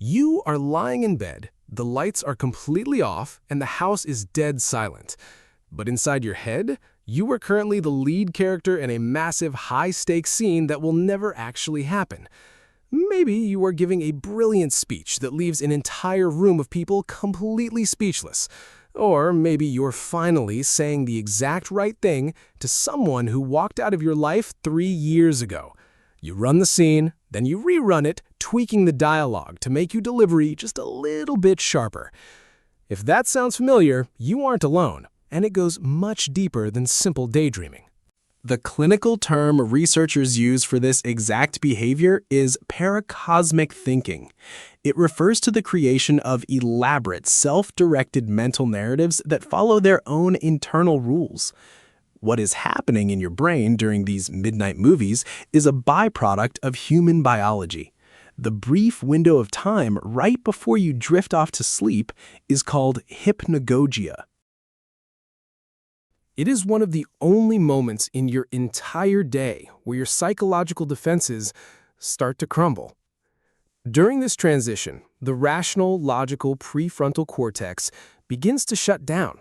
You are lying in bed, the lights are completely off, and the house is dead silent. But inside your head, you are currently the lead character in a massive high-stakes scene that will never actually happen. Maybe you are giving a brilliant speech that leaves an entire room of people completely speechless. Or maybe you're finally saying the exact right thing to someone who walked out of your life 3 years ago. You run the scene, then you rerun it, tweaking the dialogue to make your delivery just a little bit sharper. If that sounds familiar, you aren't alone, and it goes much deeper than simple daydreaming. The clinical term researchers use for this exact behavior is paracosmic thinking. It refers to the creation of elaborate, self-directed mental narratives that follow their own internal rules. What is happening in your brain during these midnight movies is a byproduct of human biology. The brief window of time right before you drift off to sleep is called hypnagogia. It is one of the only moments in your entire day where your psychological defenses start to crumble. During this transition, the rational, logical prefrontal cortex begins to shut down.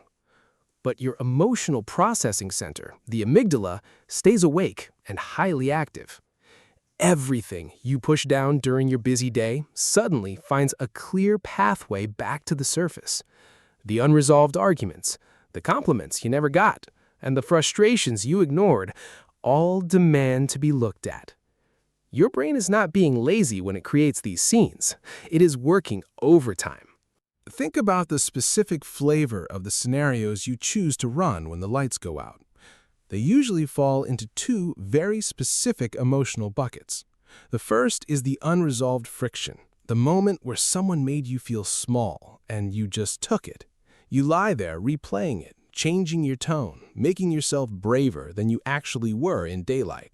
But your emotional processing center, the amygdala, stays awake and highly active. Everything you push down during your busy day suddenly finds a clear pathway back to the surface. The unresolved arguments, the compliments you never got, and the frustrations you ignored all demand to be looked at. Your brain is not being lazy when it creates these scenes. It is working overtime. Think about the specific flavor of the scenarios you choose to run when the lights go out. They usually fall into 2 very specific emotional buckets. The first is the unresolved friction, the moment where someone made you feel small and you just took it. You lie there replaying it, changing your tone, making yourself braver than you actually were in daylight.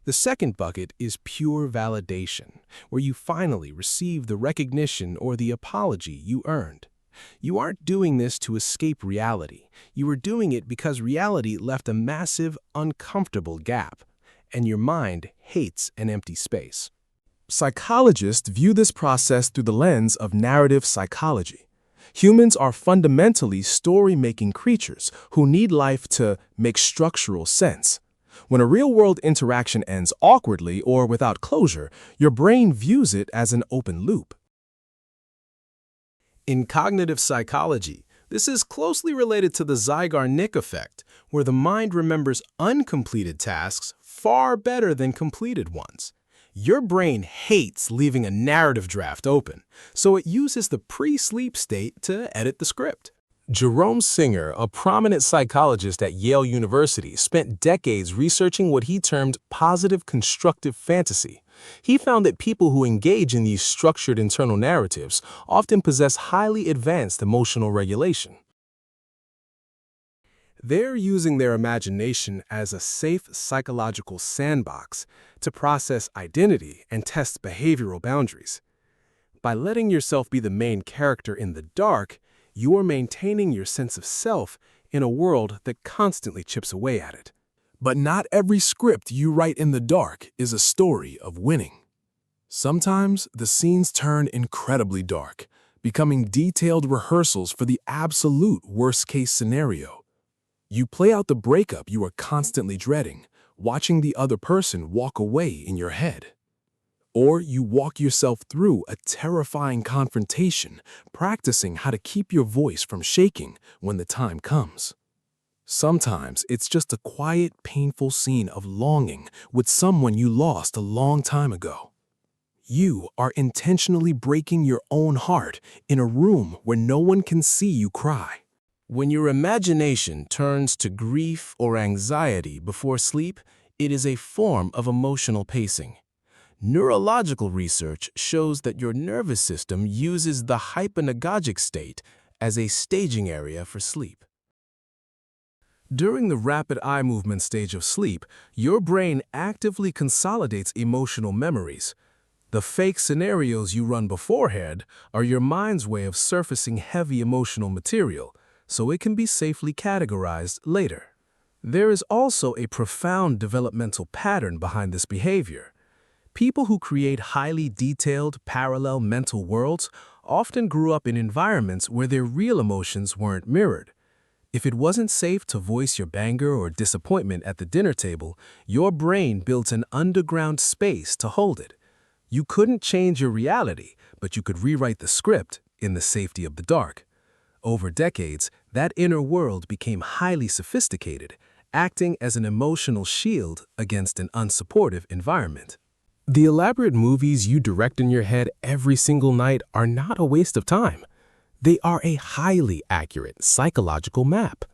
The second bucket is pure validation, where you finally receive the recognition or the apology you earned. You aren't doing this to escape reality. You are doing it because reality left a massive, uncomfortable gap, and your mind hates an empty space. Psychologists view this process through the lens of narrative psychology. Humans are fundamentally story-making creatures who need life to make structural sense. When a real-world interaction ends awkwardly or without closure, your brain views it as an open loop. In cognitive psychology, this is closely related to the Zeigarnik effect, where the mind remembers uncompleted tasks far better than completed ones. Your brain hates leaving a narrative draft open, so it uses the pre-sleep state to edit the script. Jerome Singer, a prominent psychologist at Yale University, spent decades researching what he termed positive constructive fantasy. He found that people who engage in these structured internal narratives often possess highly advanced emotional regulation. They're using their imagination as a safe psychological sandbox to process identity and test behavioral boundaries. By letting yourself be the main character in the dark, you are maintaining your sense of self in a world that constantly chips away at it. But not every script you write in the dark is a story of winning. Sometimes the scenes turn incredibly dark, becoming detailed rehearsals for the absolute worst-case scenario. You play out the breakup you are constantly dreading, watching the other person walk away in your head. Or you walk yourself through a terrifying confrontation, practicing how to keep your voice from shaking when the time comes. Sometimes it's just a quiet, painful scene of longing with someone you lost a long time ago. You are intentionally breaking your own heart in a room where no one can see you cry. When your imagination turns to grief or anxiety before sleep, it is a form of emotional pacing. Neurological research shows that your nervous system uses the hypnagogic state as a staging area for sleep. During the rapid eye movement stage of sleep, your brain actively consolidates emotional memories. The fake scenarios you run beforehand are your mind's way of surfacing heavy emotional material, so it can be safely categorized later. There is also a profound developmental pattern behind this behavior. People who create highly detailed, parallel mental worlds often grew up in environments where their real emotions weren't mirrored. If it wasn't safe to voice your anger or disappointment at the dinner table, your brain built an underground space to hold it. You couldn't change your reality, but you could rewrite the script in the safety of the dark. Over decades, that inner world became highly sophisticated, acting as an emotional shield against an unsupportive environment. The elaborate movies you direct in your head every single night are not a waste of time. They are a highly accurate psychological map.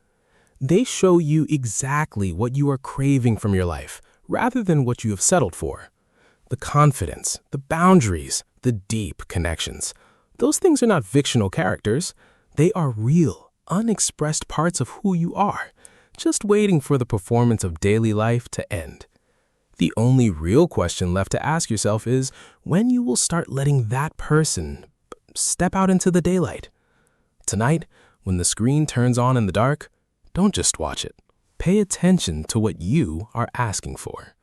They show you exactly what you are craving from your life, rather than what you have settled for. The confidence, the boundaries, the deep connections. Those things are not fictional characters. They are real, unexpressed parts of who you are, just waiting for the performance of daily life to end. The only real question left to ask yourself is when you will start letting that person step out into the daylight. Tonight, when the screen turns on in the dark, don't just watch it. Pay attention to what you are asking for.